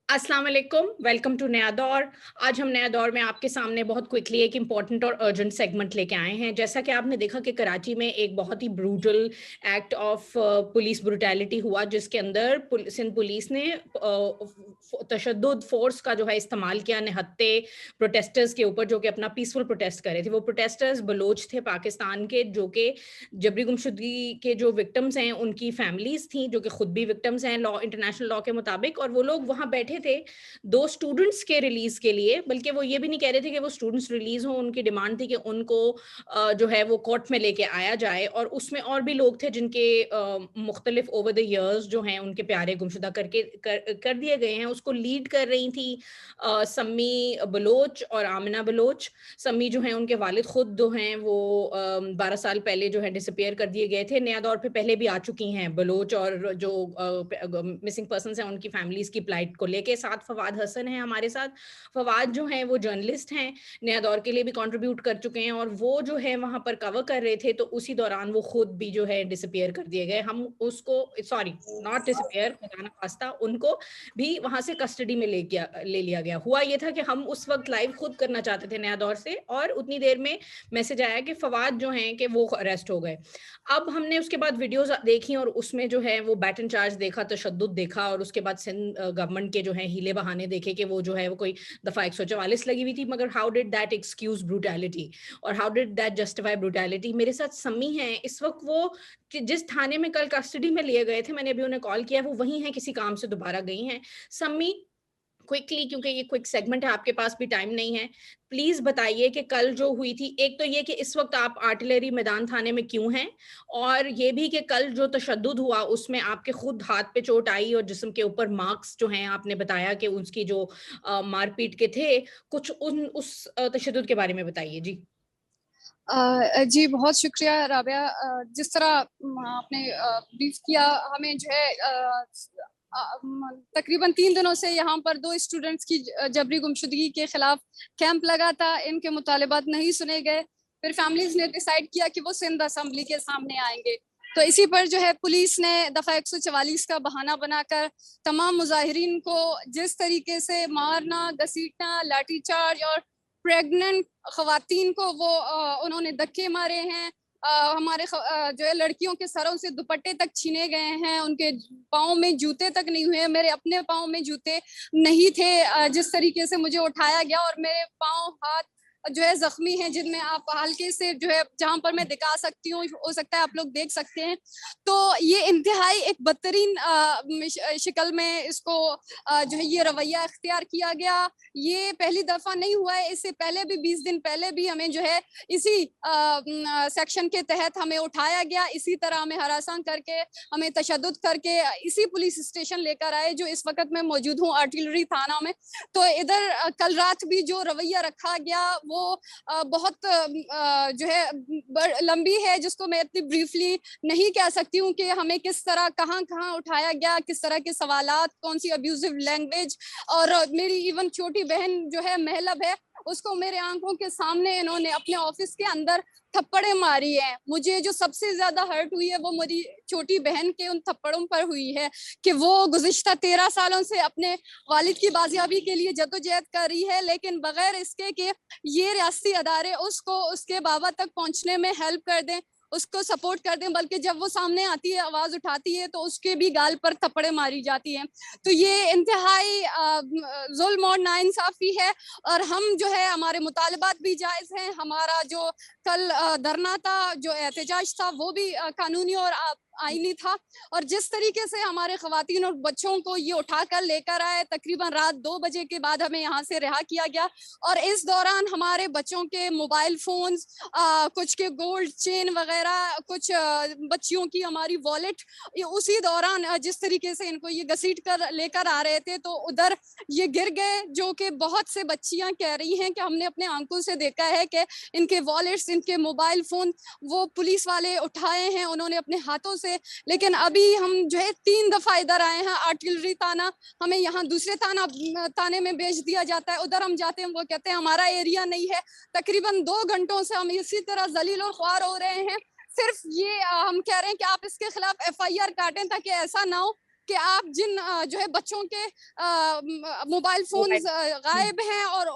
अस्सलाम वालेकुम, welcome to नया दौर। आज हम नया दौर में आपके सामने बहुत क्विकली एक इम्पॉर्टेंट और अर्जेंट सेगमेंट लेके आए हैं। जैसा कि आपने देखा कि कराची में एक बहुत ही brutal act of police brutality हुआ, जिसके अंदर सिंध पुलिस ने तशद्दुद फोर्स का जो है इस्तेमाल किया निहत्ते प्रोटेस्टर्स के ऊपर, जो कि अपना पीसफुल प्रोटेस्ट कर रहे थे। वो प्रोटेस्टर्स बलोच थे पाकिस्तान के, जो कि जबरी गुमशुदगी के जो विक्टिम्स हैं उनकी फैमिलीज थी, जो कि खुद भी विक्टिम्स हैं लॉ, इंटरनेशनल लॉ के मुताबिक। और वो लोग वहां बैठे थे 2 स्टूडेंट्स के रिलीज के लिए, बल्कि वो ये भी नहीं कह रहे थे कि वो स्टूडेंट्स रिलीज हो, उनकी डिमांड थी कि उनको जो है वो कोर्ट में लेके आया जाए। और उसमें और भी लोग थे जिनके मुख्तलिफ ओवर द ईयर्स जो हैं उनके प्यारे गुमशुदा कर दिए गए हैं। उसको लीड कर रही थी सम्मी बलोच और आमिना बलोच। सम्मी जो है उनके वालिद खुद जो हैं वो 12 साल पहले जो है डिसअपियर कर दिए गए थे। नया दौर पे पहले भी आ चुकी हैं बलोच, और जो मिसिंग पर्सन्स हैं उनकी फैमिलीज की प्लाइट को लेके। साथ फवाद हसन है हमारे साथ। फवाद जो हैं वो जर्नलिस्ट हैं, नया दौर के लिए भी कंट्रीब्यूट कर चुके हैं, और वो जो है वहां पर कवर कर रहे थे, तो उसी दौरान वो खुद भी जो है डिसअपियर कर दिए गए। हम उसको, सॉरी, नॉट डिसअपियर, खुदा ना खास्ता, उनको भी वहां से कस्टडी में ले लिया गया। हुआ ये था कि हम उस वक्त लाइव खुद करना चाहते थे नया दौर से, और उतनी देर में मैसेज आया कि फवाद जो हैं कि वो अरेस्ट हो गए। अब हमने उसके बाद वीडियोस देखी, और उसमें जो है वो बैटन चार्ज देखा, तशद्दुद देखा, और उसके बाद सिंध गवर्नमेंट के जो है हीले बहाने देखे कि वो जो है वो कोई दफा 144 लगी हुई थी। मगर how did that excuse brutality, और how did that justify brutality? मेरे साथ सम्मी है इस वक्त। वो जिस थाने में कल कस्टडी में लिए गए थे, मैंने अभी उन्हें कॉल किया, वो वही है, किसी काम से दोबारा गई हैं। सम्मी, क्विकली, क्योंकि ये क्विक सेगमेंट है, आपके पास भी टाइम नहीं है, प्लीज बताइए कि कल जो हुई थी, एक तो ये कि इस वक्त आप आर्टिलरी मैदान थाने में क्यों हैं, और ये भी कि कल जो तशद्दुद हुआ उसमें आपके खुद हाथ पे चोट आई और जिस्म के ऊपर मार्क्स जो हैं, आपने बताया कि उसकी जो मारपीट के थे, कुछ उस तशद्दुद के बारे में बताइए जी। जी, बहुत शुक्रिया राबिया। जिस तरह आपने ब्रीफ किया, हमें जो है तकरीबन 3 दिनों से यहाँ पर 2 स्टूडेंट्स की जबरी गुमशुदगी के खिलाफ कैंप लगा था। इनके मुतालिबात नहीं सुने गए। फिर फैमिलीज ने डिसाइड किया कि वो सिंध असेंबली के सामने आएंगे। तो इसी पर जो है पुलिस ने दफा 144 का बहाना बनाकर तमाम मुजाहिरीन को जिस तरीके से मारना, घसीटना, लाठीचार्ज और प्रेग्नेंट खवातीन को वो उन्होंने धक्के मारे हैं। हमारे जो है लड़कियों के सरों से दुपट्टे तक छीने गए हैं, उनके पाँव में जूते तक नहीं हुए। मेरे अपने पाँव में जूते नहीं थे। जिस तरीके से मुझे उठाया गया, और मेरे पाँव हाथ जो है जख्मी हैं, जिनमें आप हल्के से जो है जहां पर मैं दिखा सकती हूँ, हो सकता है आप लोग देख सकते हैं। तो ये इंतहाई एक बदतरीन शक्ल में इसको जो है ये रवैया इख्तियार किया गया। ये पहली दफा नहीं हुआ है, इससे पहले भी 20 दिन पहले भी हमें जो है इसी सेक्शन के तहत हमें उठाया गया, इसी तरह हमें हरासान करके, हमें तशद्दुद करके इसी पुलिस स्टेशन लेकर आए जो इस वक्त मैं मौजूद हूँ, आर्टिलरी थाना में। तो इधर कल रात भी जो रवैया रखा गया वो बहुत जो है लंबी है, जिसको मैं इतनी ब्रीफली नहीं कह सकती हूँ कि हमें किस तरह कहाँ कहाँ उठाया गया, किस तरह के सवालात, कौन सी अब्यूजिव लैंग्वेज। और मेरी इवन छोटी बहन जो है महलब है, उसको मेरे आंखों के सामने इन्होंने अपने ऑफिस के अंदर थप्पड़े मारी है। मुझे जो सबसे ज्यादा हर्ट हुई है वो मेरी छोटी बहन के उन थप्पड़ों पर हुई है कि वो गुज़िश्ता 13 सालों से अपने वालिद की बाजियाबी के लिए जद्दोजहद कर रही है, लेकिन बगैर इसके कि ये रियासती अदारे उसको उसके बाबा तक पहुंचने में हेल्प कर दें, उसको सपोर्ट कर दें, बल्कि जब वो सामने आती है, आवाज उठाती है, तो उसके भी गाल पर थप्पड़े मारी जाती हैं। तो ये इंतहाई जुल्म और नाइंसाफी है। और हम जो है, हमारे मुतालबात भी जायज हैं। हमारा जो कल धरना था, जो एहतजाज था, वो भी कानूनी और आईनी था। और जिस तरीके से हमारे खवातीन और बच्चों को ये उठाकर लेकर आए, तकरीबन रात 2 बजे के बाद हमें यहाँ से रिहा किया गया। और इस दौरान हमारे बच्चों के मोबाइल फोन्स, कुछ के गोल्ड चेन वगैरह, कुछ बच्चियों की हमारी वॉलेट, उसी दौरान जिस तरीके से इनको ये घसीट कर लेकर आ रहे थे, तो उधर ये गिर गए। जो कि बहुत से बच्चियां कह रही हैं कि हमने अपने आंखों से देखा है कि इनके वॉलेट्स, इनके मोबाइल फोन वो पुलिस वाले उठाए हैं, उन्होंने अपने हाथों से। लेकिन अभी हम जो है 3 दफा इधर आए हैं आर्टिलरी थाना, हमें यहाँ दूसरे थाने में भेज दिया जाता है। उधर हम जाते हैं, वो कहते हैं हमारा एरिया नहीं है। तकरीबन 2 घंटों से हम इसी तरह जलील और ख्वार हो रहे हैं। सिर्फ ये हम कह रहे हैं कि आप इसके खिलाफ FIR काटें, ताकि ऐसा ना हो कि आप जिन जो है बच्चों के मोबाइल फोन्स गायब हैं और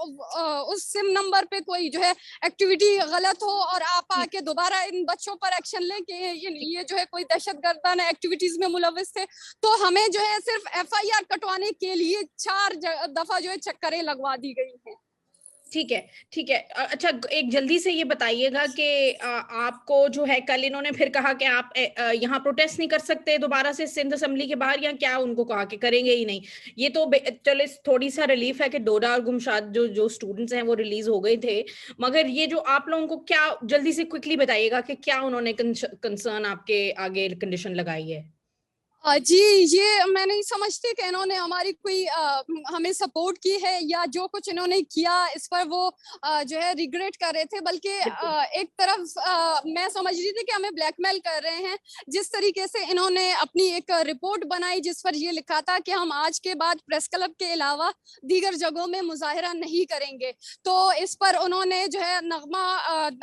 उस सिम नंबर पे कोई जो है एक्टिविटी गलत हो और आप आके दोबारा इन बच्चों पर एक्शन लें कि ये जो है कोई दहशतगर्दाना एक्टिविटीज में मुलविस थे, तो हमें जो है सिर्फ एफआईआर कटवाने के लिए 4 दफा जो है चक्करें लगवा दी गई हैं। ठीक है, ठीक है। अच्छा, एक जल्दी से ये बताइएगा कि आपको जो है कल इन्होंने फिर कहा कि आप यहाँ प्रोटेस्ट नहीं कर सकते दोबारा से सिंध असेंबली के बाहर, या क्या उनको कहा कि करेंगे ही नहीं? ये तो चले थोड़ी सा रिलीफ है कि डोडा और गुमशाद जो जो स्टूडेंट्स हैं वो रिलीज हो गए थे, मगर ये जो आप लोगों को क्या, जल्दी से क्विकली बताइएगा कि क्या उन्होंने कंसर्न आपके आगे कंडीशन लगाई है? जी, ये मैं नहीं समझती कि इन्होंने हमारी कोई हमें सपोर्ट की है या जो कुछ इन्होंने किया इस पर वो जो है रिग्रेट कर रहे थे, बल्कि एक तरफ मैं समझ रही थी कि हमें ब्लैकमेल कर रहे हैं। जिस तरीके से इन्होंने अपनी एक रिपोर्ट बनाई जिस पर ये लिखा था कि हम आज के बाद प्रेस क्लब के अलावा दीगर जगहों में मुजाहिरा नहीं करेंगे, तो इस पर उन्होंने जो है नगमा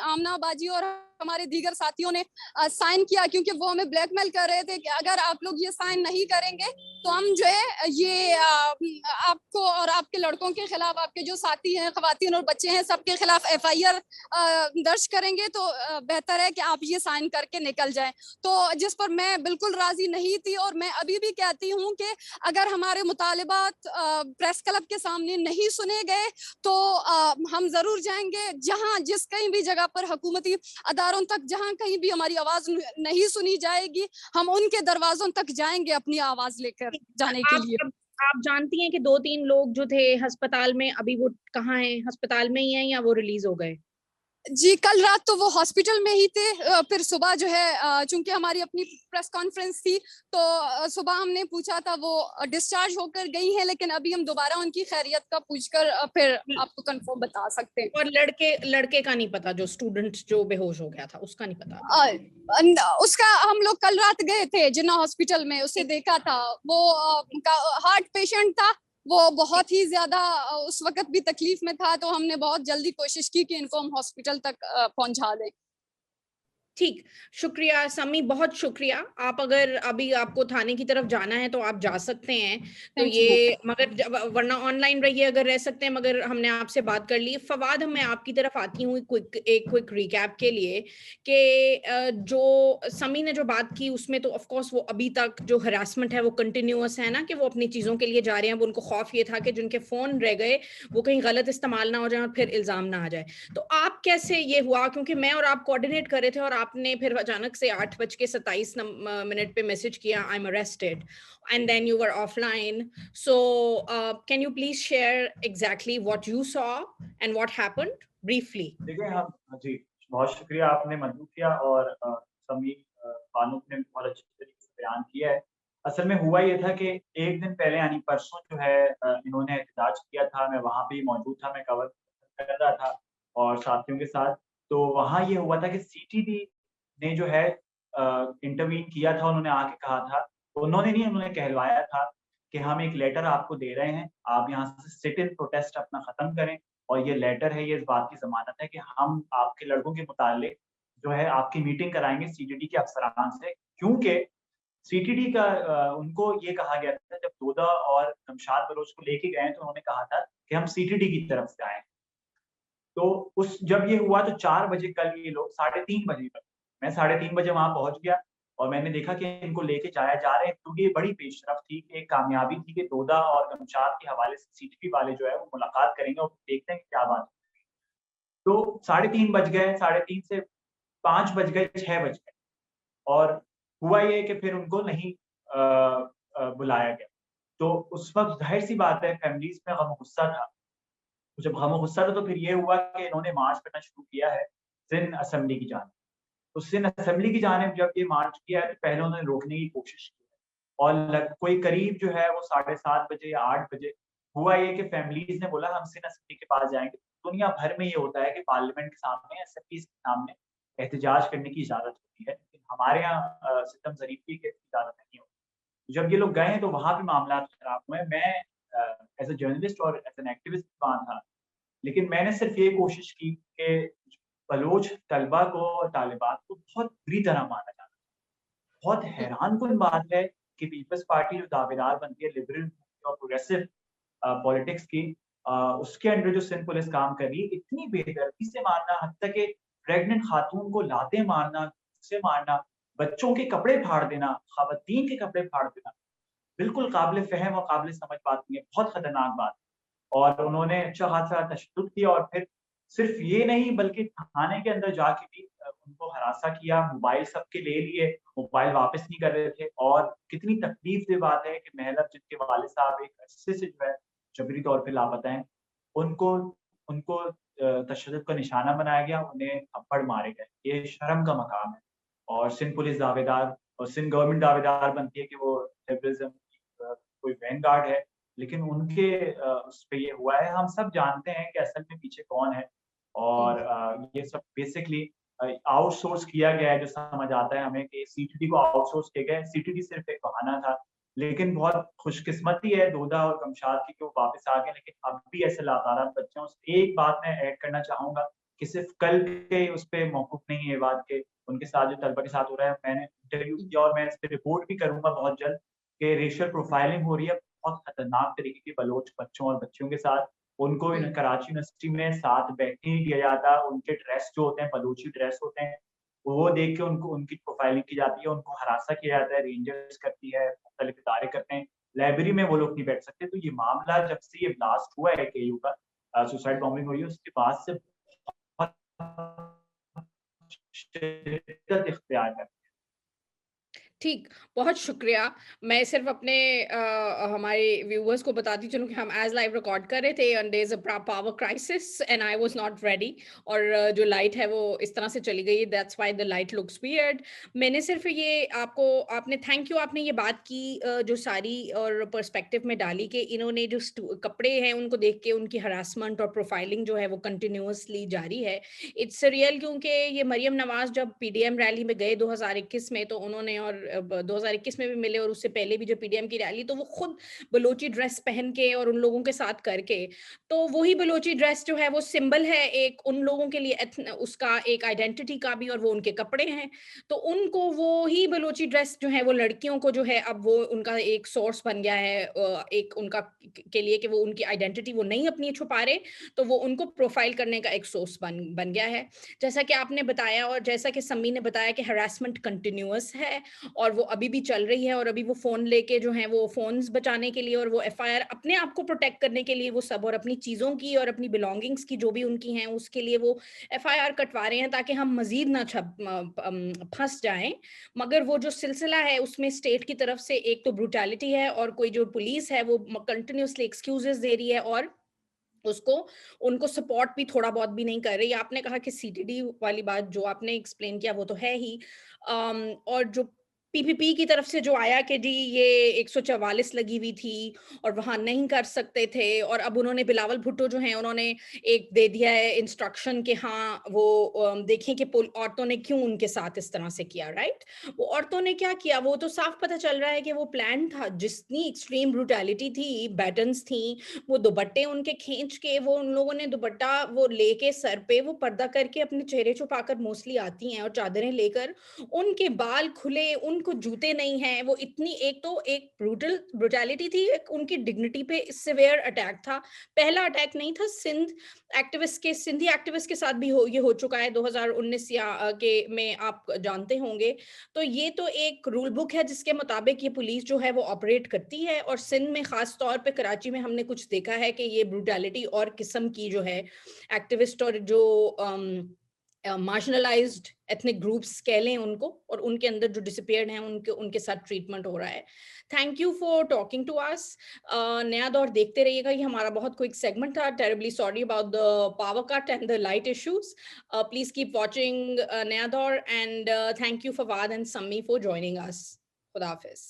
आमना बाजी और हमारे दीगर साथियों ने साइन किया, क्योंकि वो हमें ब्लैकमेल कर रहे थे कि अगर आप लोग ये साइन नहीं करेंगे तो हम जो है ये आपको और आपके लड़कों के खिलाफ, आपके जो साथी हैं, खवातीन और बच्चे हैं, सबके खिलाफ एफआईआर दर्ज करेंगे, तो बेहतर है कि आप ये साइन करके निकल जाएं। तो जिस पर मैं बिल्कुल राजी नहीं थी और मैं अभी भी कहती हूँ कि अगर हमारे मुतालिबात प्रेस क्लब के सामने नहीं सुने गए तो हम जरूर जाएंगे, जहाँ जिस कहीं भी जगह पर हुकूमती अदारों तक जहां कहीं भी हमारी आवाज नहीं सुनी जाएगी, हम उनके दरवाजों तक जाएंगे अपनी आवाज लेकर जाने के लिए। आप जानती हैं कि 2-3 लोग जो थे अस्पताल में, अभी वो कहाँ हैं? अस्पताल में ही हैं या वो रिलीज हो गए? जी, कल रात तो वो हॉस्पिटल में ही थे, फिर सुबह जो है चूंकि हमारी अपनी प्रेस कॉन्फ्रेंस थी तो सुबह हमने पूछा था, वो डिस्चार्ज होकर गई हैं, लेकिन अभी हम दोबारा उनकी खैरियत का पूछकर फिर आपको कंफर्म बता सकते हैं। और लड़के लड़के का नहीं पता, जो स्टूडेंट जो बेहोश हो गया था उसका नहीं पता? उसका हम लोग कल रात गए थे जिन्ना हॉस्पिटल में, उसे देखा था, वो हार्ट पेशेंट था, वो बहुत ही ज्यादा उस वक्त भी तकलीफ में था, तो हमने बहुत जल्दी कोशिश की कि इनको हम हॉस्पिटल तक पहुंचा दें। ठीक, शुक्रिया समी, बहुत शुक्रिया। आप अगर अभी आपको थाने की तरफ जाना है तो आप जा सकते हैं, तो ये मगर वरना ऑनलाइन रहिए अगर रह सकते हैं, मगर हमने आपसे बात कर ली। फवाद, मैं आपकी तरफ आती हूँ एक क्विक रिकैप के लिए कि जो समी ने जो बात की उसमें तो ऑफ कोर्स वो अभी तक जो हरासमेंट है वो कंटिन्यूअस है ना, कि वो अपनी चीजों के लिए जा रहे हैं। वो उनको खौफ ये था कि जिनके फोन रह गए वो कहीं गलत इस्तेमाल ना हो जाए और फिर इल्जाम ना आ जाए। तो आप कैसे ये हुआ, क्योंकि मैं और आप कोऑर्डिनेट कर रहे थे और आपने फिर अचानक से 8:27 पे मैसेज किया, I am arrested, and then you were offline. So can you please share exactly what you saw and what happened briefly? देखिए, हम जी, बहुत शुक्रिया, आपने मदद किया और समी बानो ने बहुत अच्छे तरीके से बयान किया है। असल में हुआ ये था कि एक दिन पहले यानी परसों जो है इन्होंने एहतजाज किया था, मैं वहाँ पे ही मौजूद था, मैं कवर कर रहा था और साथियों के साथ। तो वहाँ ये हुआ था कि सीटीडी ने जो है इंटरवीन किया था, उन्होंने आके कहा था, उन्होंने नहीं, उन्होंने कहलवाया था कि हम एक लेटर आपको दे रहे हैं, आप यहाँ से सिट इन प्रोटेस्ट अपना खत्म करें, और ये लेटर है, ये इस बात की ज़मानत है कि हम आपके लड़कों के मुतालिक जो है आपकी मीटिंग कराएँगे सीटीडी के अफ़सरान से। क्योंकि सीटीडी का उनको ये कहा गया था, जब दोदा और शमशाद बलोच को लेके गए तो उन्होंने कहा था कि हम सीटीडी की तरफ से आए। तो उस जब ये हुआ तो 4 बजे कल ये लोग 3:30 बजे तक, मैं 3:30 बजे वहाँ पहुँच गया और मैंने देखा कि इनको लेके जाया जा रहे हैं, क्योंकि ये बड़ी पेशरफ़्त थी, एक कामयाबी थी कि दोदा और गमशाद के हवाले से सीटीडी वाले जो है वो मुलाकात करेंगे और देखते हैं कि क्या बात है। तो 3:30 बज गए, 3:30 से 5 बज गए, 6 बज गए और हुआ ये कि फिर उनको नहीं बुलाया गया। तो उस वक़्त ज़ाहिर-सी बात है फैमिलीज़ में गम-ओ-गुस्सा था। तो जब गम-ओ-गुस्सा था तो फिर ये हुआ कि इन्होंने मार्च करना शुरू किया है सिंध असेंबली की जानिब। तो सिंध असेंबली की जानिब जब ये मार्च किया है तो पहले उन्होंने रोकने की कोशिश की और कोई करीब जो है वो 7:30 बजे या 8 बजे हुआ ये कि फैमिलीज़ ने बोला हम सिंध असेंबली के पास जाएँगे। दुनिया भर में ये होता है कि पार्लियामेंट के सामने, एसएमपीज़ के सामने एहतजाज करने की इजाज़त होती है, लेकिन हमारे यहाँ सितम ज़रीफ़ी की इजाज़त नहीं होती। जब ये लोग गए तो वहाँ भी मामलात ख़राब हुए। मैं एज़ अ जर्नलिस्ट और एज़ एन एक्टिविस्ट वहाँ था, लेकिन मैंने सिर्फ़ ये कोशिश की कि बलोच तलबा को और तालिबात को बहुत बुरी तरह मारा जा रहा है। बहुत हैरानकुन बात है कि पीपल्स पार्टी जो दावेदार बनती है लिबरल और प्रोग्रेसिव पॉलिटिक्स की, उसके अंडर जो सिंध पुलिस काम कर रही है, इतनी बेदर्दी से मारना, हत्ता के प्रेग्नेंट खातून को लाते मारना, से मारना, बच्चों के कपड़े फाड़ देना, खवातीन के कपड़े फाड़ देना, बिल्कुल काबिल फ़हम और काबिल समझ बात नहीं है, बहुत खतरनाक बात। और उन्होंने अच्छा खासा तशद्दुद किया और फिर सिर्फ ये नहीं बल्कि थाने के अंदर जाके भी उनको हरासा किया, मोबाइल सबके ले लिए, मोबाइल वापस नहीं कर रहे थे। और कितनी तकलीफ़देह बात है कि महला जिनके वालिद साहब एक अरसे से जो है जबरी तौर पे लापता हैं, उनको उनको तशद्दुद का निशाना बनाया गया, उन्हें थप्पड़ मारे गए। ये शर्म का मकाम है। और सिंध पुलिस दावेदार और सिंध गवर्नमेंट दावेदार बनती है कि वो लिबरलिज़्म की कोई वैनगार्ड है, लेकिन उनके उस पे ये हुआ है। हम सब जानते हैं कि असल में पीछे कौन है और ये सब बेसिकली आउटसोर्स किया गया है, जो समझ आता है हमें कि सीटीडी को आउटसोर्स किया गया है। सीटीडी सिर्फ एक बहाना था, लेकिन बहुत खुशकिस्मती है दोदा और कमशाद की कि वो वापस आ गए, लेकिन अब भी ऐसे लातारत बच्चे हैं। उस एक बात मैं ऐड करना चाहूँगा कि सिर्फ कल के उस पे मौकूफ नहीं है ये बात के उनके साथ जो तलबा के साथ हो रहा है, मैंने इंटरव्यू किया और मैं इस पे रिपोर्ट भी करूँगा बहुत जल्द कि रेशियल प्रोफाइलिंग हो रही है बहुत खतरनाक तरीके की बलोच बच्चों और बच्चियों के साथ। उनको इन कराची यूनिवर्सिटी में साथ बैठने नहीं दिया जाता, उनके ड्रेस जो होते हैं बलूची ड्रेस होते हैं, वो देख के उनको उनकी प्रोफाइलिंग की जाती है, उनको हरासा किया जाता है, रेंजर्स करती है, मुख्तलिफ इदारे करते हैं, लाइब्रेरी में वो लोग नहीं बैठ सकते। तो ये मामला जब से ये ब्लास्ट हुआ है केयू का, सुसाइड बॉम्बिंग हुई है, उसके बाद से बहुत शिद्दत इख्तियार कर। ठीक, बहुत शुक्रिया। मैं सिर्फ़ अपने हमारे व्यूअर्स को बताती चलूँ कि हम एज़ लाइव रिकॉर्ड कर रहे थे and there is a power crisis and I was not ready और जो लाइट है वो इस तरह से चली गई, that's why the light looks weird. मैंने सिर्फ़ ये आपने थैंक यू आपने ये बात की जो सारी और पर्सपेक्टिव में डाली कि इन्होंने जो कपड़े हैं उनको देख के उनकी हरासमेंट और प्रोफाइलिंग जो है वो कंटिन्यूअसली जारी है। इट्स रियल क्योंकि ये मरियम नवाज़ जब पीडीएम रैली में गए 2021 में तो उन्होंने और 2021 में भी मिले और उससे पहले भी जो पीडीएम की रैली तो वो खुद बलोची ड्रेस पहन के और उन लोगों के साथ करके, तो वही बलोची ड्रेस जो है वो सिंबल है एक उन लोगों के लिए उसका एक आइडेंटिटी का भी और वो उनके कपड़े हैं। तो उनको वो ही बलोची ड्रेस जो है वो लड़कियों को जो है अब वो उनका एक सोर्स बन गया है एक उनका के लिए कि वो उनकी आइडेंटिटी वो नहीं अपनी छुपा रहे, तो वो उनको प्रोफाइल करने का एक सोर्स बन गया है। जैसा कि आपने बताया और जैसा कि सम्मी ने बताया कि हरासमेंट कंटिन्यूअस है और वो अभी भी चल रही है और अभी वो फ़ोन लेके जो है वो फ़ोन्स बचाने के लिए और वो एफआईआर अपने आप को प्रोटेक्ट करने के लिए वो सब और अपनी चीज़ों की और अपनी बिलोंगिंग्स की जो भी उनकी हैं उसके लिए वो एफआईआर कटवा रहे हैं ताकि हम मज़ीद ना फँस जाएँ। मगर वो जो सिलसिला है उसमें स्टेट की तरफ से एक तो ब्रूटैलिटी है और कोई जो पुलिस है वो कंटिन्यूअसली एक्सक्यूज़ेज़ दे रही है और उसको उनको सपोर्ट भी थोड़ा बहुत भी नहीं कर रही। आपने कहा कि सीटीडी वाली बात जो आपने एक्सप्लेन किया वो तो है ही और जो पीपीपी की तरफ से जो आया कि जी ये 144 लगी हुई थी और वहाँ नहीं कर सकते थे और अब उन्होंने बिलावल भुट्टो जो हैं उन्होंने एक दे दिया है इंस्ट्रक्शन कि हाँ वो देखें कि औरतों ने क्यों उनके साथ इस तरह से किया, राइट? वो औरतों ने क्या किया वो तो साफ पता चल रहा है कि वो प्लान था, जितनी एक्सट्रीम ब्रूटैलिटी थी, बैटन्स थी, वो दुपट्टे उनके खींच के वो उन लोगों ने दुपट्टा वो लेके सर पे वो पर्दा करके अपने चेहरे छुपाकर मोस्टली आती हैं और चादरें लेकर, उनके बाल खुले, उनको जूते नहीं हैं, वो इतनी एक तो एक ब्रूटैलिटी थी, एक उनकी डिग्निटी पे सिवियर अटैक था। पहला अटैक नहीं था, सिंधी एक्टिविस्ट के साथ भी ये हो चुका है 2019 के में आप जानते होंगे। तो ये तो एक रूल बुक है जिसके मुताबिक ये पुलिस जो है वो ऑपरेट करती है और सिंध में खास तौर पे कराची में हमने कुछ देखा है कि ये ब्रूटैलिटी और किस्म की जो है एक्टिविस्ट और जो मार्जिनलाइज्ड एथनिक ग्रुप्स कह लें उनको और उनके अंदर जो डिसअपीयर्ड हैं उनके साथ ट्रीटमेंट हो रहा है। Thank you for talking to us. Naya Daur देखते रहिएगा, ये हमारा बहुत क्विक सेगमेंट था। Terribly sorry about the power cut and the light issues. Please keep watching Naya Daur and thank you Fawad and Sammi for joining us. खुदा हाफिज।